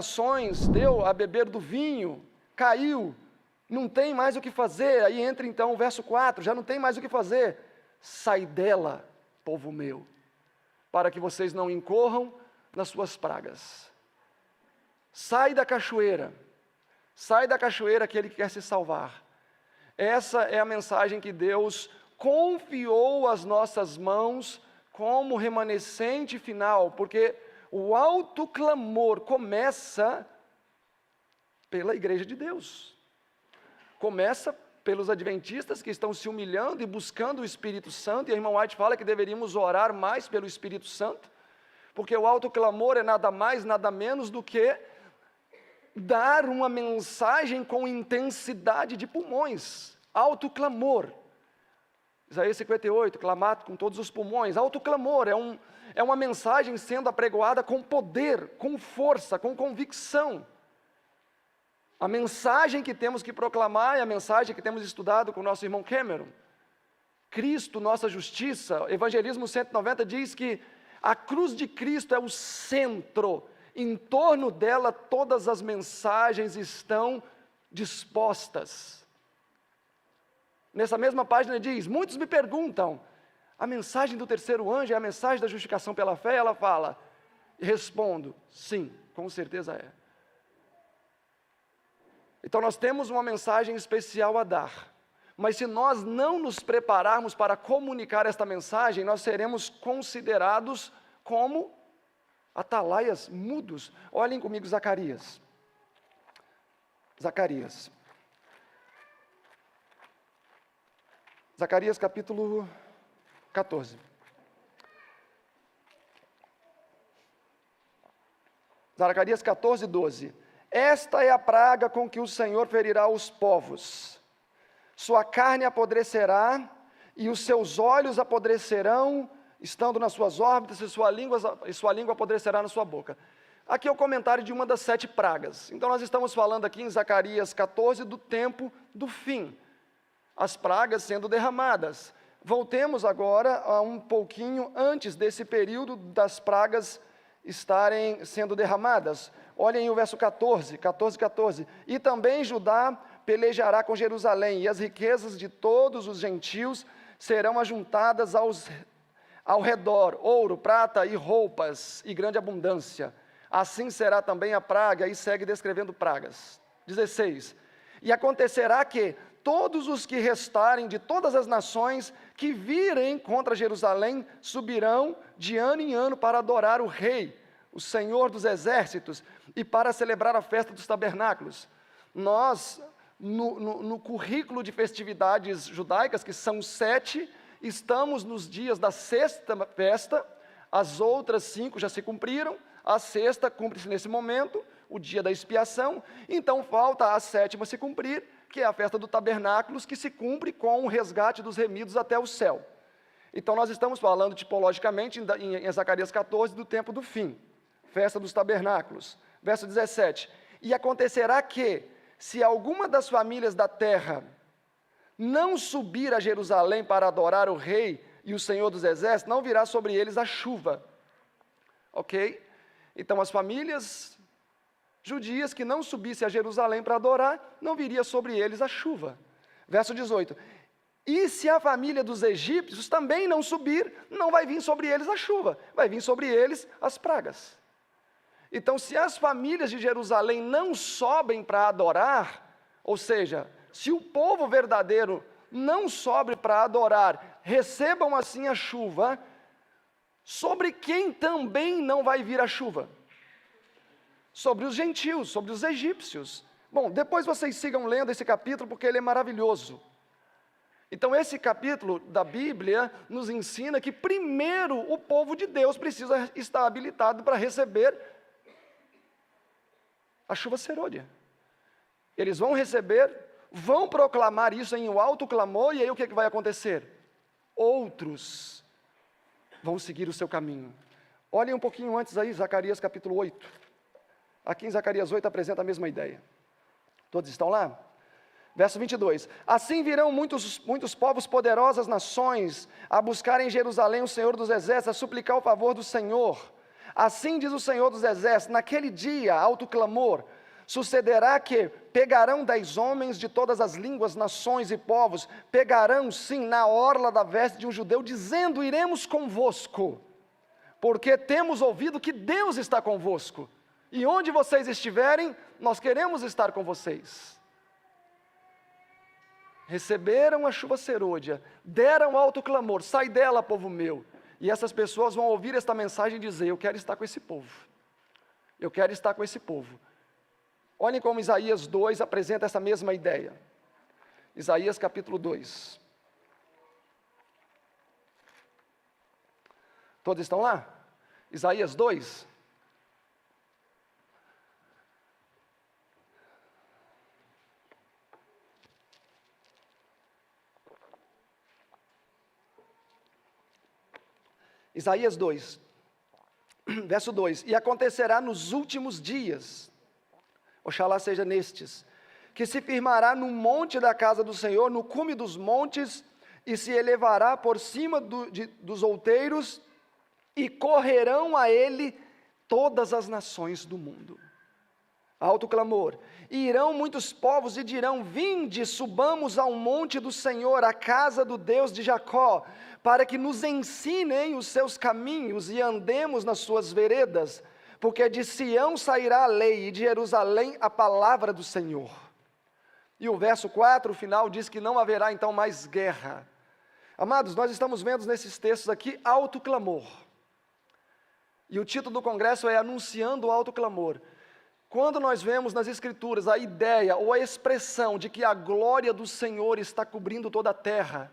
nações deu a beber do vinho, caiu, não tem mais o que fazer. Aí entra então o verso 4, já não tem mais o que fazer. Sai dela, povo meu, para que vocês não incorram nas suas pragas. Sai da cachoeira aquele que quer se salvar. Essa é a mensagem que Deus confiou às nossas mãos como remanescente final, porque o alto clamor começa pela igreja de Deus. Começa pelos adventistas que estão se humilhando e buscando o Espírito Santo, e a irmã White fala que deveríamos orar mais pelo Espírito Santo, porque o alto clamor é nada mais, nada menos do que dar uma mensagem com intensidade de pulmões. Alto clamor. Isaías 58, clamar com todos os pulmões. Alto clamor é uma mensagem sendo apregoada com poder, com força, com convicção. A mensagem que temos que proclamar é a mensagem que temos estudado com o nosso irmão Cameron. Cristo, nossa justiça. Evangelismo 190 diz que a cruz de Cristo é o centro. Em torno dela todas as mensagens estão dispostas. Nessa mesma página diz, muitos me perguntam, a mensagem do terceiro anjo é a mensagem da justificação pela fé? Ela fala, respondo, sim, com certeza é. Então nós temos uma mensagem especial a dar, mas se nós não nos prepararmos para comunicar esta mensagem, nós seremos considerados como atalaias mudos. Olhem comigo Zacarias. Zacarias capítulo 14. Zacarias 14, 12. Esta é a praga com que o Senhor ferirá os povos. Sua carne apodrecerá e os seus olhos apodrecerão, estando nas suas órbitas, e sua língua apodrecerá na sua boca. Aqui é o comentário de uma das 7 pragas. Então nós estamos falando aqui em Zacarias 14 do tempo do fim. As pragas sendo derramadas. Voltemos agora a um pouquinho antes desse período das pragas estarem sendo derramadas. Olhem o verso 14. E também Judá pelejará com Jerusalém, e as riquezas de todos os gentios serão ajuntadas ao redor, ouro, prata e roupas, e grande abundância. Assim será também a praga, e segue descrevendo pragas. 16. E acontecerá que todos os que restarem de todas as nações que virem contra Jerusalém subirão de ano em ano para adorar o Rei, o Senhor dos Exércitos, e para celebrar a festa dos tabernáculos. Nós, no currículo de festividades judaicas, que são 7, estamos nos dias da 6ª festa, as outras 5 já se cumpriram, a 6ª cumpre-se nesse momento, o dia da expiação, então falta a 7ª se cumprir, que é a festa dos tabernáculos, que se cumpre com o resgate dos remidos até o céu. Então nós estamos falando tipologicamente em Zacarias 14 do tempo do fim, festa dos tabernáculos. Verso 17, e acontecerá que, se alguma das famílias da terra não subir a Jerusalém para adorar o Rei e o Senhor dos Exércitos, não virá sobre eles a chuva. Ok? Então as famílias judias que não subissem a Jerusalém para adorar, não viria sobre eles a chuva. Verso 18, e se a família dos egípcios também não subir, não vai vir sobre eles a chuva, vai vir sobre eles as pragas. Então, se as famílias de Jerusalém não sobem para adorar, ou seja, se o povo verdadeiro não sobe para adorar, recebam assim a chuva, sobre quem também não vai vir a chuva? Sobre os gentios, sobre os egípcios. Bom, depois vocês sigam lendo esse capítulo, porque ele é maravilhoso. Então esse capítulo da Bíblia nos ensina que primeiro o povo de Deus precisa estar habilitado para receber a chuva serôdia. Eles vão receber, vão proclamar isso em um alto clamor, e aí o que vai acontecer? Outros vão seguir o seu caminho. Olhem um pouquinho antes aí, Zacarias capítulo 8. Aqui em Zacarias 8 apresenta a mesma ideia. Todos estão lá? Verso 22. Assim virão muitos povos, poderosas nações, a buscar em Jerusalém o Senhor dos Exércitos, a suplicar o favor do Senhor. Assim diz o Senhor dos Exércitos, naquele dia, alto clamor, sucederá que pegarão 10 homens de todas as línguas, nações e povos, pegarão sim na orla da veste de um judeu, dizendo, iremos convosco, porque temos ouvido que Deus está convosco, e onde vocês estiverem, nós queremos estar com vocês. Receberam a chuva serôdia, deram alto clamor, sai dela, povo meu, e essas pessoas vão ouvir esta mensagem e dizer, eu quero estar com esse povo, eu quero estar com esse povo. Olhem como Isaías 2 apresenta essa mesma ideia. Isaías capítulo 2. Todos estão lá? Isaías 2. Isaías 2, verso 2. E acontecerá nos últimos dias, oxalá seja nestes, que se firmará no monte da casa do Senhor, no cume dos montes, e se elevará por cima dos outeiros, e correrão a ele todas as nações do mundo. Alto clamor. E irão muitos povos e dirão, vinde, subamos ao monte do Senhor, à casa do Deus de Jacó, para que nos ensinem os seus caminhos e andemos nas suas veredas, porque de Sião sairá a lei e de Jerusalém a palavra do Senhor. E o verso 4, o final, diz que não haverá então mais guerra. Amados, nós estamos vendo nesses textos aqui alto clamor. E o título do congresso é Anunciando o Alto Clamor. Quando nós vemos nas Escrituras a ideia ou a expressão de que a glória do Senhor está cobrindo toda a terra,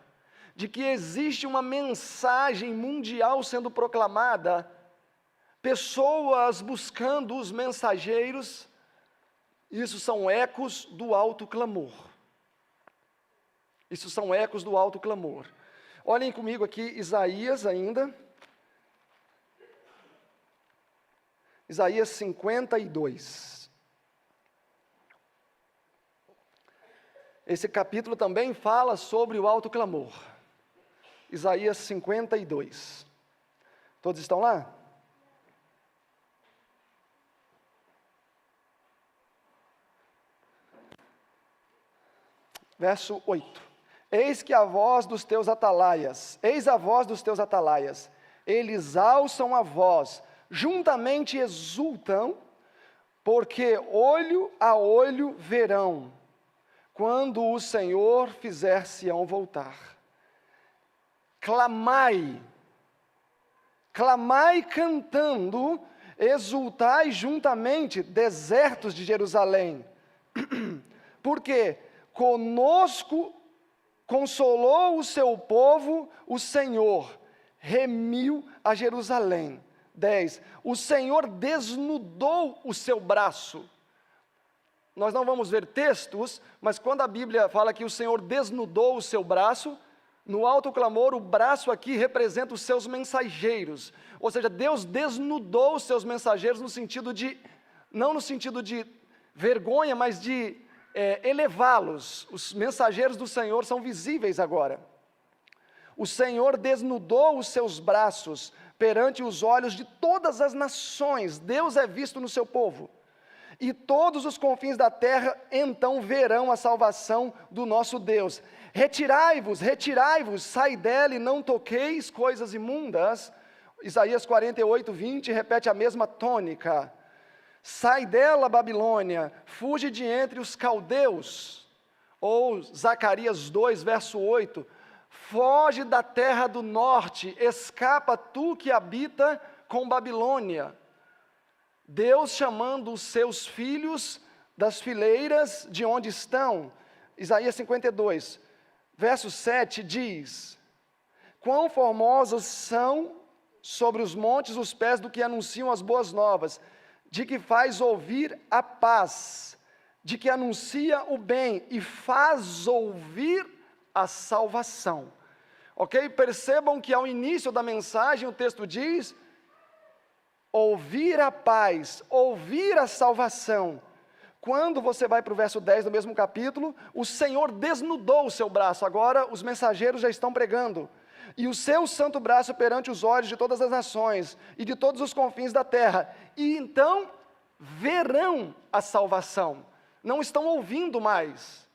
de que existe uma mensagem mundial sendo proclamada, pessoas buscando os mensageiros, isso são ecos do alto clamor. Isso são ecos do alto clamor. Olhem comigo aqui Isaías ainda. Isaías 52. Esse capítulo também fala sobre o alto clamor. Isaías 52. Todos estão lá? Verso 8. Eis a voz dos teus atalaias, eles alçam a voz, juntamente exultam, porque olho a olho verão, quando o Senhor fizer Sião voltar. Clamai cantando, exultai juntamente, desertos de Jerusalém, porque conosco consolou o seu povo, o Senhor remiu a Jerusalém. 10. O Senhor desnudou o seu braço. Nós não vamos ver textos, mas quando a Bíblia fala que o Senhor desnudou o seu braço, no alto clamor, o braço aqui representa os seus mensageiros. Ou seja, Deus desnudou os seus mensageiros no sentido de, não no sentido de vergonha, mas de elevá-los. Os mensageiros do Senhor são visíveis agora. O Senhor desnudou os seus braços perante os olhos de todas as nações. Deus é visto no seu povo. E todos os confins da terra então verão a salvação do nosso Deus. Retirai-vos, sai dela e não toqueis coisas imundas. Isaías 48, 20 repete a mesma tônica. Sai dela, Babilônia, fuge de entre os caldeus. Ou Zacarias 2, verso 8. Foge da terra do norte, escapa tu que habita com Babilônia. Deus chamando os seus filhos das fileiras de onde estão. Isaías 52, verso 7 diz: quão formosos são sobre os montes os pés do que anunciam as boas novas, de que faz ouvir a paz, de que anuncia o bem e faz ouvir a salvação. Ok? Percebam que ao início da mensagem o texto diz: ouvir a paz, ouvir a salvação. Quando você vai para o verso 10 do mesmo capítulo, o Senhor desnudou o seu braço, agora os mensageiros já estão pregando. e o seu santo braço perante os olhos de todas as nações e de todos os confins da terra, e então verão a salvação. Não estão ouvindo mais,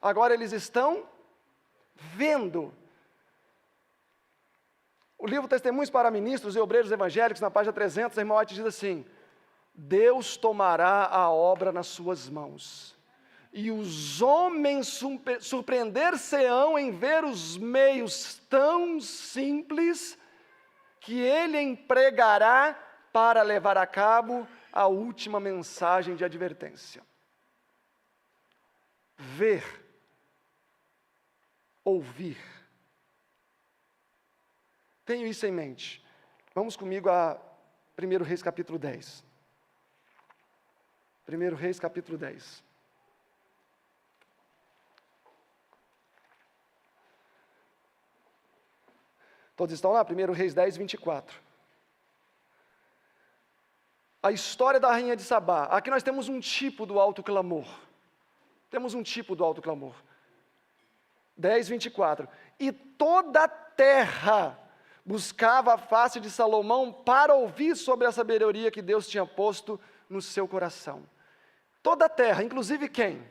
agora eles estão vendo. O livro Testemunhos para Ministros e Obreiros Evangélicos, na página 300, a irmã White diz assim: Deus tomará a obra nas suas mãos, e os homens surpreender-se-ão em ver os meios tão simples que ele empregará para levar a cabo a última mensagem de advertência. Ver, ouvir. Tenho isso em mente. Vamos comigo a 1 Reis capítulo 10. 1 Reis capítulo 10. Todos estão lá? 1 Reis 10, 24. A história da rainha de Sabá. Aqui nós temos um tipo do alto clamor. Temos um tipo do alto clamor. 10, 24. E toda a terra buscava a face de Salomão para ouvir sobre a sabedoria que Deus tinha posto no seu coração. Toda a terra, inclusive quem?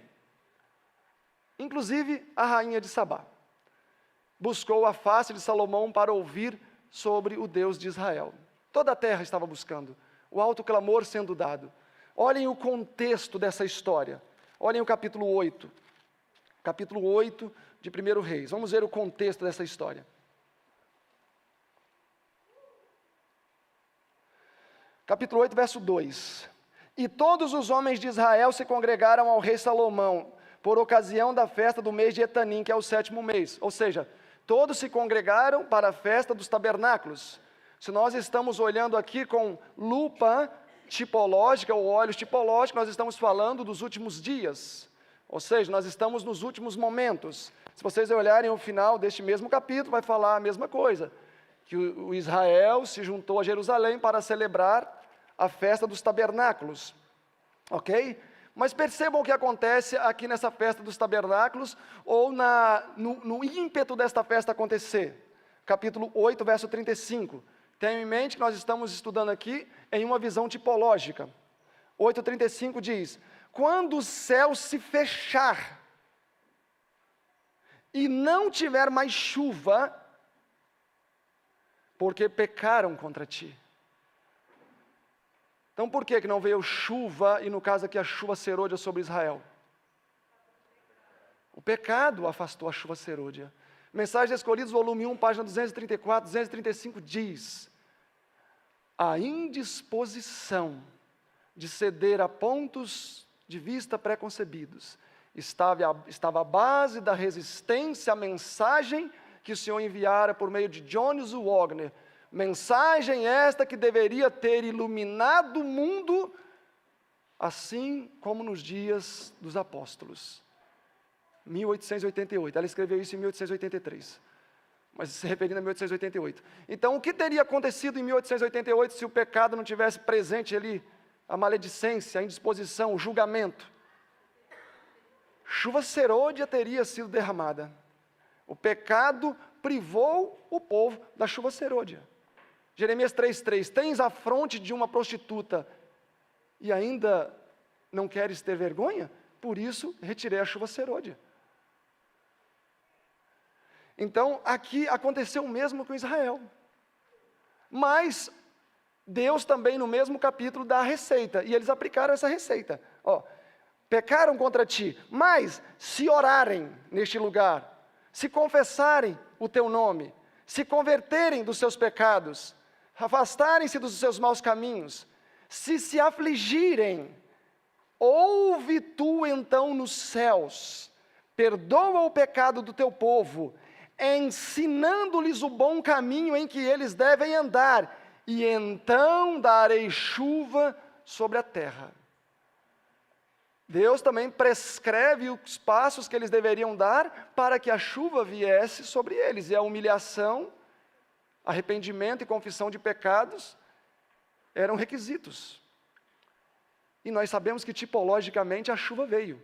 Inclusive a rainha de Sabá. Buscou a face de Salomão para ouvir sobre o Deus de Israel. Toda a terra estava buscando, o alto clamor sendo dado. Olhem o contexto dessa história. Olhem o capítulo 8. Capítulo 8 de 1 Reis. Vamos ver o contexto dessa história. Capítulo 8, verso 2. E todos os homens de Israel se congregaram ao rei Salomão, por ocasião da festa do mês de Etanim, que é o 7º mês. Ou seja, todos se congregaram para a festa dos tabernáculos. Se nós estamos olhando aqui com lupa tipológica, ou olhos tipológicos, nós estamos falando dos últimos dias. Ou seja, nós estamos nos últimos momentos. Se vocês olharem o final deste mesmo capítulo, vai falar a mesma coisa. Que o Israel se juntou a Jerusalém para celebrar a festa dos tabernáculos, ok? Mas percebam o que acontece aqui nessa festa dos tabernáculos, ou no ímpeto desta festa acontecer. Capítulo 8, verso 35. Tenham em mente que nós estamos estudando aqui em uma visão tipológica. 8,35 diz: quando o céu se fechar e não tiver mais chuva, porque pecaram contra ti. Então por que não veio chuva, e no caso aqui a chuva serôdia sobre Israel? O pecado afastou a chuva serôdia. Mensagens Escolhidas, volume 1, página 234, 235 diz: a indisposição de ceder a pontos de vista preconcebidos estava a base da resistência à mensagem que o Senhor enviara por meio de Jones Wagner. Mensagem esta que deveria ter iluminado o mundo, assim como nos dias dos apóstolos. 1888, ela escreveu isso em 1883, mas se referindo a 1888. Então, o que teria acontecido em 1888 se o pecado não tivesse presente ali, a maledicência, a indisposição, o julgamento? Chuva serôdia teria sido derramada. O pecado privou o povo da chuva serôdia. Jeremias 3,3, tens a fronte de uma prostituta e ainda não queres ter vergonha? Por isso retirei a chuva serôdia. Então, aqui aconteceu o mesmo com Israel. Mas Deus também no mesmo capítulo dá a receita, e eles aplicaram essa receita. Pecaram contra ti, mas se orarem neste lugar, se confessarem o teu nome, se converterem dos seus pecados, afastarem-se dos seus maus caminhos, se afligirem, ouve tu então nos céus, perdoa o pecado do teu povo, ensinando-lhes o bom caminho em que eles devem andar, e então darei chuva sobre a terra. Deus também prescreve os passos que eles deveriam dar para que a chuva viesse sobre eles, e a humilhação, arrependimento e confissão de pecados eram requisitos. E nós sabemos que tipologicamente a chuva veio.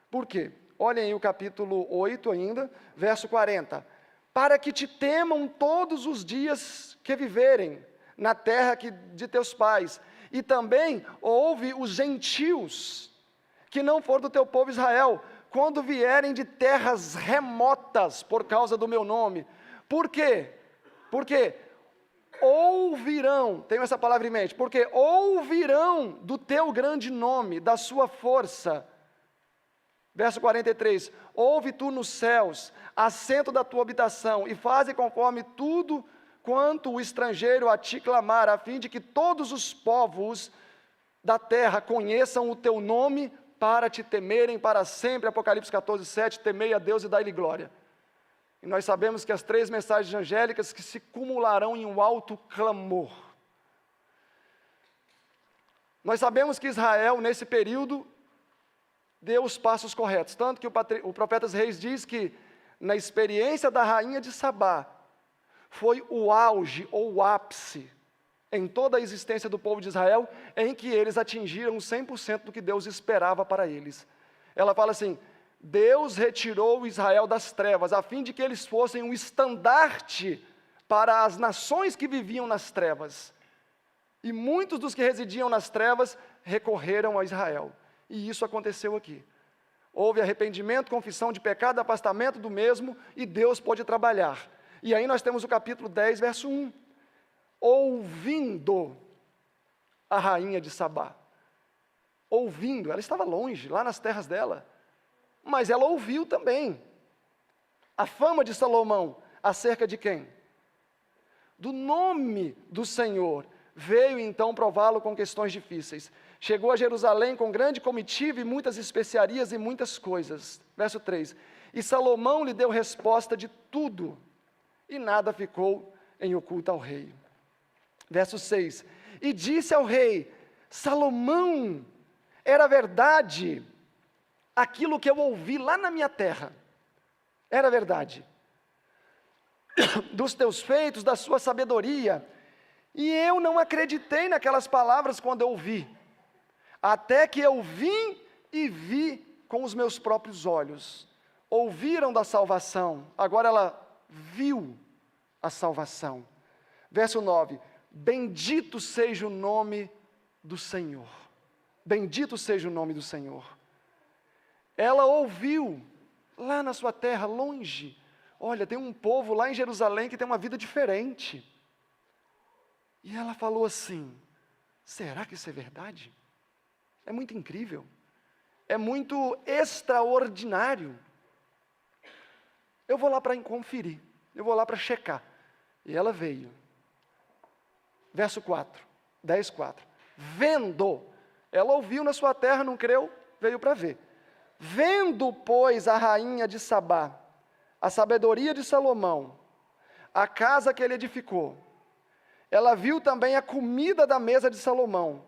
Por quê? Olhem aí o capítulo 8 ainda, verso 40. para que te temam todos os dias que viverem na terra de teus pais. E também ouve os gentios, que não for do teu povo Israel, quando vierem de terras remotas por causa do meu nome. Por quê? Porque ouvirão, tenho essa palavra em mente, porque ouvirão do teu grande nome, da sua força. Verso 43, ouve tu nos céus, assento da tua habitação, e faze conforme tudo quanto o estrangeiro a ti clamar, a fim de que todos os povos da terra conheçam o teu nome, para te temerem para sempre. Apocalipse 14, 7, temei a Deus e dai-lhe glória. E nós sabemos que as 3 mensagens angélicas que se cumularão em um alto clamor. Nós sabemos que Israel, nesse período, deu os passos corretos, tanto que o profeta Reis diz que, na experiência da rainha de Sabá, foi o auge ou o ápice em toda a existência do povo de Israel, em que eles atingiram 100% do que Deus esperava para eles. Ela fala assim: Deus retirou Israel das trevas, a fim de que eles fossem um estandarte para as nações que viviam nas trevas. E muitos dos que residiam nas trevas recorreram a Israel. E isso aconteceu aqui. Houve arrependimento, confissão de pecado, afastamento do mesmo, e Deus pôde trabalhar. E aí nós temos o capítulo 10, verso 1. Ouvindo a rainha de Sabá. Ouvindo, ela estava longe, lá nas terras dela. Mas ela ouviu também a fama de Salomão acerca de quem? Do nome do Senhor. Veio então prová-lo com questões difíceis. Chegou a Jerusalém com grande comitiva e muitas especiarias e muitas coisas. Verso 3. E Salomão lhe deu resposta de tudo, e nada ficou em oculto ao rei. Verso 6. E disse ao rei: Salomão, era verdade aquilo que eu ouvi lá na minha terra. Era verdade. Dos teus feitos, da sua sabedoria. E eu não acreditei naquelas palavras quando eu ouvi. Até que eu vim e vi com os meus próprios olhos. Ouviram da salvação, agora ela viu a salvação. Verso 9. Bendito seja o nome do Senhor. Bendito seja o nome do Senhor. Ela ouviu, lá na sua terra, longe. Olha, tem um povo lá em Jerusalém que tem uma vida diferente. E ela falou assim: será que isso é verdade? É muito incrível. É muito extraordinário. Eu vou lá para conferir. Eu vou lá para checar. E ela veio. Verso 4, 10, 4. Vendo, ela ouviu na sua terra, não creu, veio para ver. Vendo, pois, a rainha de Sabá, a sabedoria de Salomão, a casa que ele edificou, ela viu também a comida da mesa de Salomão,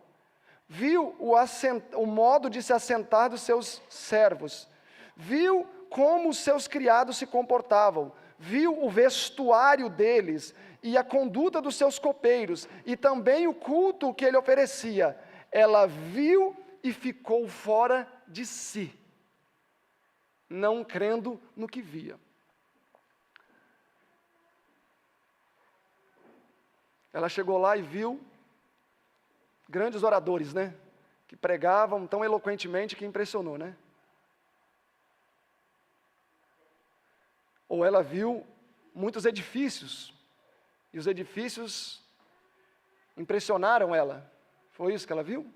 viu o modo de se assentar dos seus servos, viu como os seus criados se comportavam, viu o vestuário deles e a conduta dos seus copeiros, e também o culto que ele oferecia. Ela viu e ficou fora de si, não crendo no que via. Ela chegou lá e viu grandes oradores, né? Que pregavam tão eloquentemente que impressionou, né? Ou ela viu muitos edifícios, e os edifícios impressionaram ela. Foi isso que ela viu?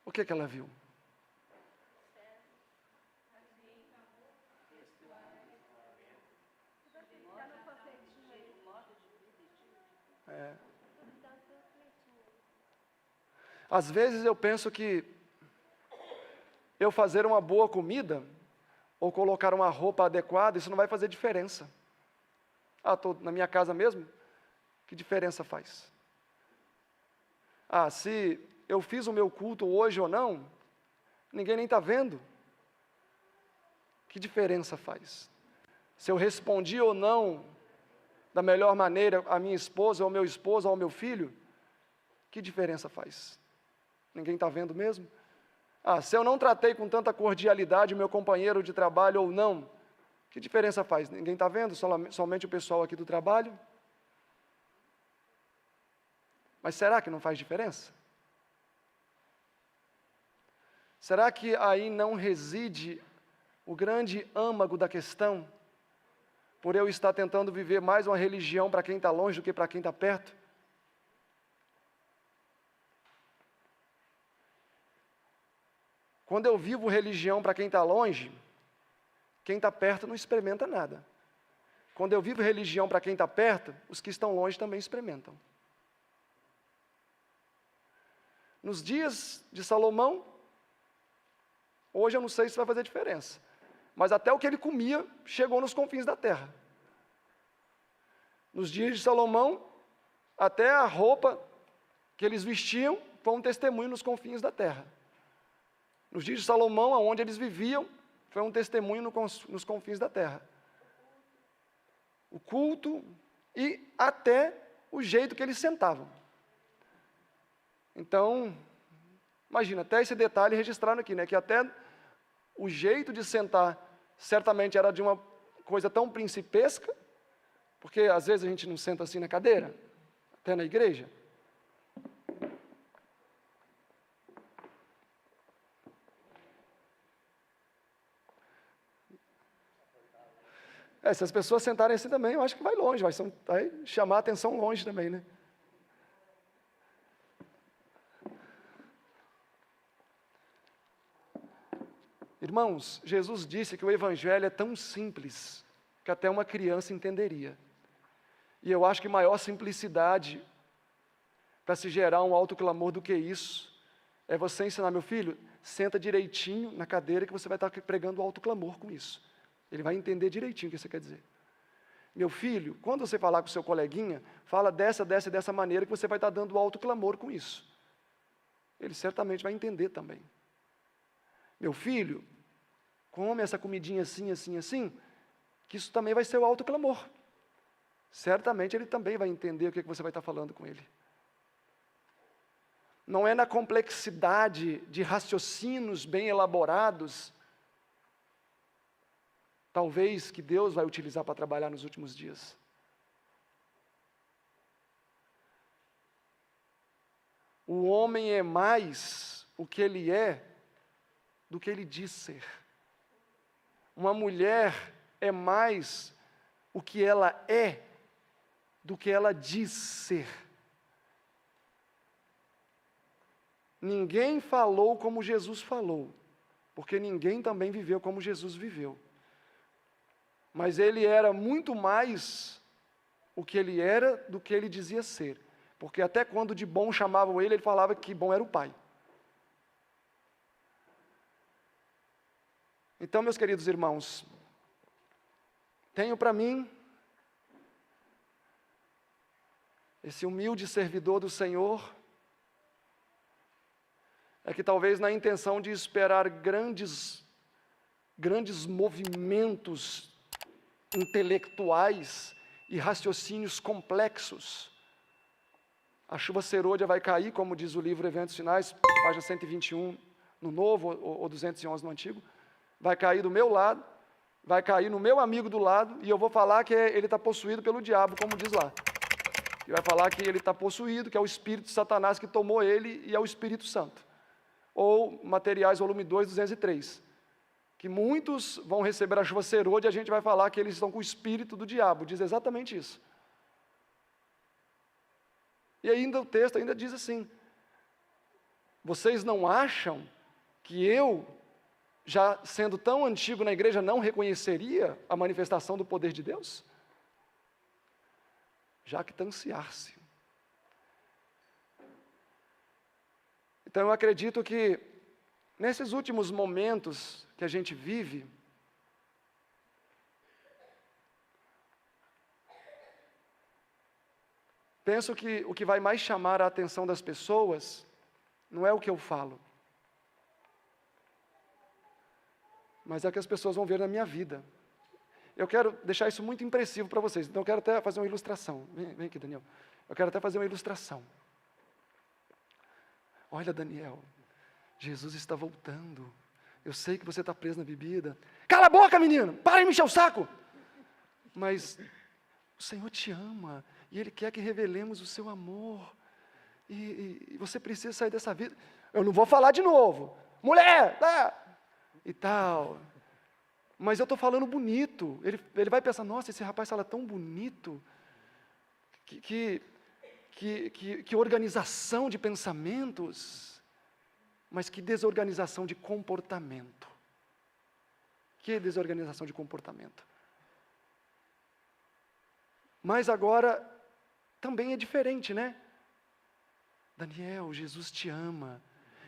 O que ela viu? Às vezes eu penso que eu fazer uma boa comida, ou colocar uma roupa adequada, isso não vai fazer diferença. Estou na minha casa mesmo? Que diferença faz? Se eu fiz o meu culto hoje ou não, ninguém nem está vendo. Que diferença faz? Se eu respondi ou não, da melhor maneira, a minha esposa, ao meu esposo, ao meu filho, que diferença faz? Ninguém está vendo mesmo? Se eu não tratei com tanta cordialidade o meu companheiro de trabalho ou não, que diferença faz? Ninguém está vendo? Somente o pessoal aqui do trabalho? Mas será que não faz diferença? Será que aí não reside o grande âmago da questão? Por eu estar tentando viver mais uma religião para quem está longe do que para quem está perto? Quando eu vivo religião para quem está longe, quem está perto não experimenta nada. Quando eu vivo religião para quem está perto, os que estão longe também experimentam. Nos dias de Salomão, hoje eu não sei se vai fazer diferença, mas até o que ele comia chegou nos confins da terra. Nos dias de Salomão, até a roupa que eles vestiam foi um testemunho nos confins da terra. Nos dias de Salomão, aonde eles viviam, foi um testemunho nos confins da terra. O culto e até o jeito que eles sentavam. Então, imagina, até esse detalhe registrado aqui, né? Que até o jeito de sentar certamente era de uma coisa tão principesca, porque às vezes a gente não senta assim na cadeira, até na igreja. Se as pessoas sentarem assim também, eu acho que vai longe, vai chamar a atenção longe também, né? Irmãos, Jesus disse que o Evangelho é tão simples, que até uma criança entenderia. E eu acho que maior simplicidade para se gerar um alto clamor do que isso, é você ensinar, meu filho, senta direitinho na cadeira que você vai estar pregando alto clamor com isso. Ele vai entender direitinho o que você quer dizer. Meu filho, quando você falar com o seu coleguinha, fala dessa maneira que você vai estar dando alto clamor com isso. Ele certamente vai entender também. Meu filho, come essa comidinha assim, assim, assim, que isso também vai ser o alto clamor. Certamente ele também vai entender o que você vai estar falando com ele. Não é na complexidade de raciocínios bem elaborados, talvez, que Deus vai utilizar para trabalhar nos últimos dias. O homem é mais o que ele é do que ele diz ser. Uma mulher é mais o que ela é do que ela diz ser. Ninguém falou como Jesus falou, porque ninguém também viveu como Jesus viveu. Mas ele era muito mais o que ele era do que ele dizia ser. Porque até quando de bom chamavam ele, ele falava que bom era o Pai. Então, meus queridos irmãos, tenho para mim, esse humilde servidor do Senhor, é que talvez na intenção de esperar grandes movimentos intelectuais e raciocínios complexos, a chuva serôdia vai cair, como diz o livro Eventos Finais, página 121 no Novo, ou 211 no Antigo, vai cair do meu lado, vai cair no meu amigo do lado, e eu vou falar que ele está possuído pelo diabo, como diz lá. E vai falar que ele está possuído, que é o espírito de Satanás que tomou ele, e é o Espírito Santo. Ou Materiais, volume 2, 203. Que muitos vão receber a chuva serôdia, e a gente vai falar que eles estão com o espírito do diabo, diz exatamente isso. E ainda o texto ainda diz assim: vocês não acham que eu, já sendo tão antigo na igreja, não reconheceria a manifestação do poder de Deus? Jactanciar-se. Então eu acredito que, nesses últimos momentos que a gente vive, penso que o que vai mais chamar a atenção das pessoas não é o que eu falo, mas é o que as pessoas vão ver na minha vida. Eu quero deixar isso muito impressivo para vocês, então eu quero até fazer uma ilustração. Vem aqui, Daniel. Eu quero até fazer uma ilustração. Olha, Daniel, Jesus está voltando. Eu sei que você está preso na bebida. Cala a boca, menino! Para de me encher o saco! Mas o Senhor te ama, e Ele quer que revelemos o seu amor. E você precisa sair dessa vida. Eu não vou falar de novo. Mulher! Tá! E tal. Mas eu estou falando bonito. Ele vai pensar, nossa, esse rapaz fala tão bonito. Que organização de pensamentos. Mas que desorganização de comportamento. Que desorganização de comportamento. Mas agora, também é diferente, né? Daniel, Jesus te ama,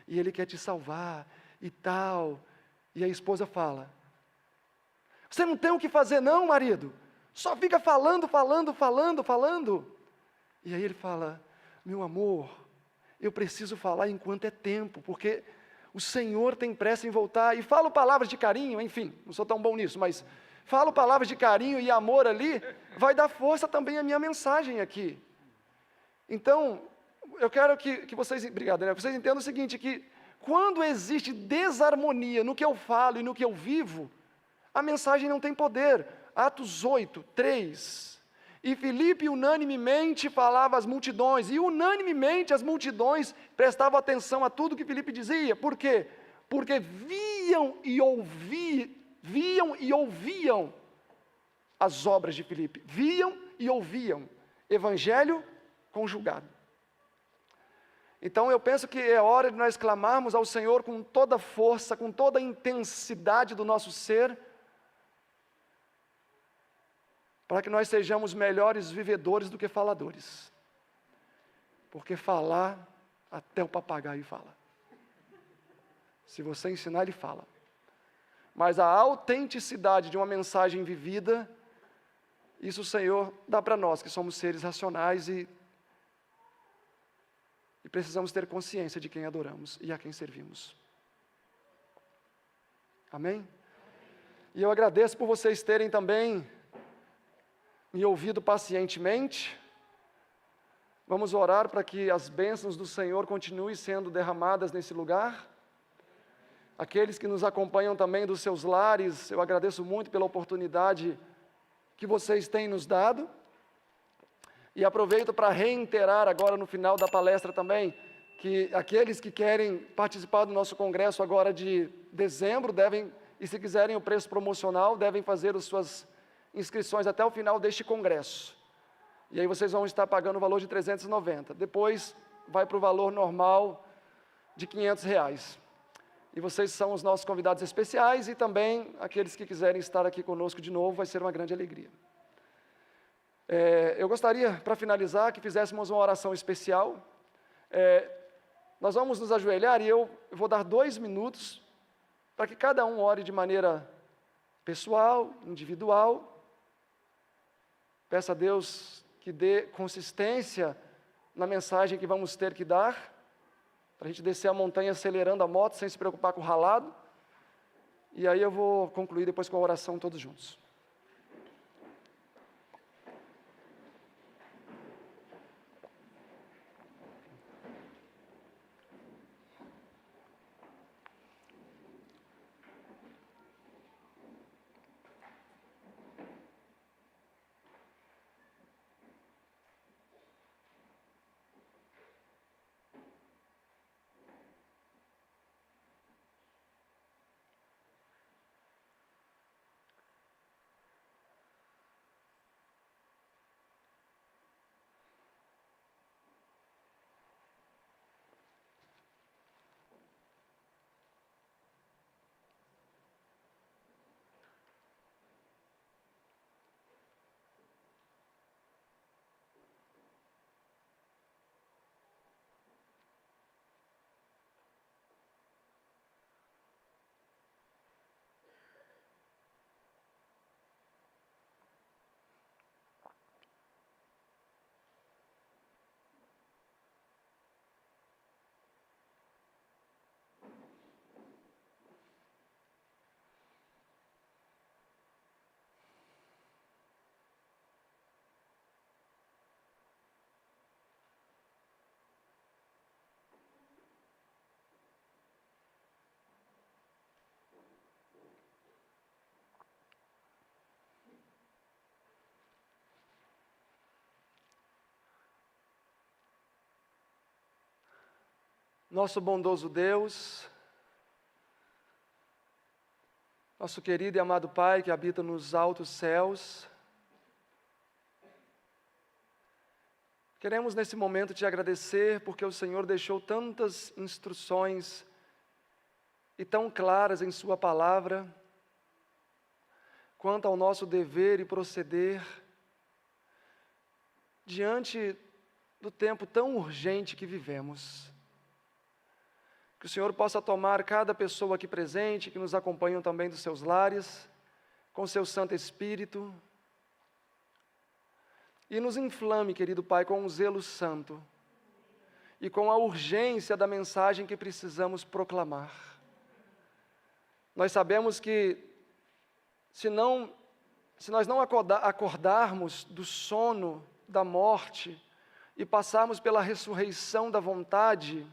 e Ele quer te salvar, e tal. E a esposa fala, você não tem o que fazer não, marido? Só fica falando. E aí ele fala, meu amor, eu preciso falar enquanto é tempo, porque o Senhor tem pressa em voltar, e falo palavras de carinho, enfim, não sou tão bom nisso, mas falo palavras de carinho e amor ali, vai dar força também à minha mensagem aqui. Então, eu quero que vocês, obrigado, né? Vocês entendam o seguinte, que quando existe desarmonia no que eu falo e no que eu vivo, a mensagem não tem poder. Atos 8, 3. E Filipe unanimemente falava às multidões, e unanimemente as multidões prestavam atenção a tudo que Filipe dizia. Por quê? Porque viam e ouviam as obras de Filipe. Viam e ouviam. Evangelho conjugado. Então eu penso que é hora de nós clamarmos ao Senhor com toda a força, com toda a intensidade do nosso ser, para que nós sejamos melhores vivedores do que faladores. Porque falar, até o papagaio fala. Se você ensinar, ele fala. Mas a autenticidade de uma mensagem vivida, isso o Senhor dá para nós, que somos seres racionais e precisamos ter consciência de quem adoramos e a quem servimos. Amém? E eu agradeço por vocês terem também me ouvido pacientemente. Vamos orar para que as bênçãos do Senhor continuem sendo derramadas nesse lugar. Aqueles que nos acompanham também dos seus lares, eu agradeço muito pela oportunidade que vocês têm nos dado. E aproveito para reiterar agora no final da palestra também, que aqueles que querem participar do nosso congresso agora de dezembro, e se quiserem o preço promocional, devem fazer as suas inscrições até o final deste congresso. E aí vocês vão estar pagando o valor de R$390. Depois vai para o valor normal de R$500. E vocês são os nossos convidados especiais e também aqueles que quiserem estar aqui conosco de novo, vai ser uma grande alegria. Eu gostaria, para finalizar, que fizéssemos uma oração especial. Nós vamos nos ajoelhar e eu vou dar 2 minutos para que cada um ore de maneira pessoal, individual. Peça a Deus que dê consistência na mensagem que vamos ter que dar, para a gente descer a montanha acelerando a moto, sem se preocupar com o ralado. E aí eu vou concluir depois com a oração todos juntos. Nosso bondoso Deus, nosso querido e amado Pai que habita nos altos céus, queremos nesse momento te agradecer porque o Senhor deixou tantas instruções e tão claras em sua palavra, quanto ao nosso dever e proceder, diante do tempo tão urgente que vivemos. Que o Senhor possa tomar cada pessoa aqui presente, que nos acompanham também dos seus lares, com seu Santo Espírito, e nos inflame, querido Pai, com um zelo santo, e com a urgência da mensagem que precisamos proclamar. Nós sabemos que, se nós não acordarmos do sono da morte, e passarmos pela ressurreição da vontade,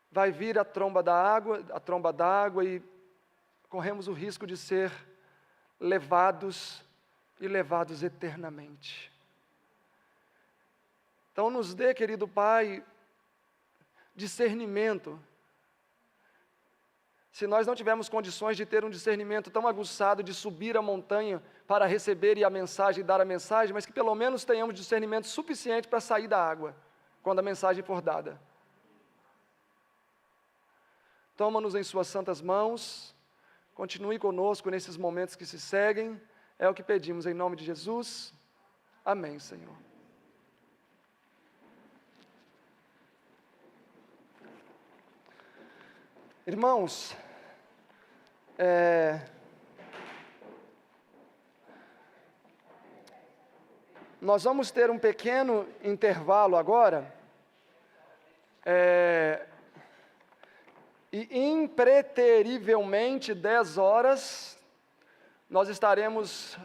vai vir a tromba d'água e corremos o risco de ser levados eternamente. Então nos dê, querido Pai, discernimento. Se nós não tivermos condições de ter um discernimento tão aguçado de subir a montanha para receber a mensagem e dar a mensagem, mas que pelo menos tenhamos discernimento suficiente para sair da água, quando a mensagem for dada. Toma-nos em suas santas mãos, continue conosco nesses momentos que se seguem, é o que pedimos em nome de Jesus. Amém, Senhor. Irmãos, nós vamos ter um pequeno intervalo agora, e impreterivelmente 10 horas, nós estaremos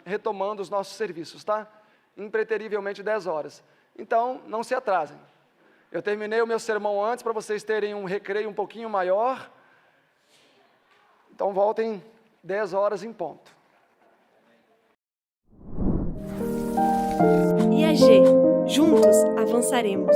retomando os nossos serviços, tá? Impreterivelmente 10 horas. Então, não se atrasem. Eu terminei o meu sermão antes, para vocês terem um recreio um pouquinho maior. Então, voltem 10 horas em ponto. IAG, juntos avançaremos.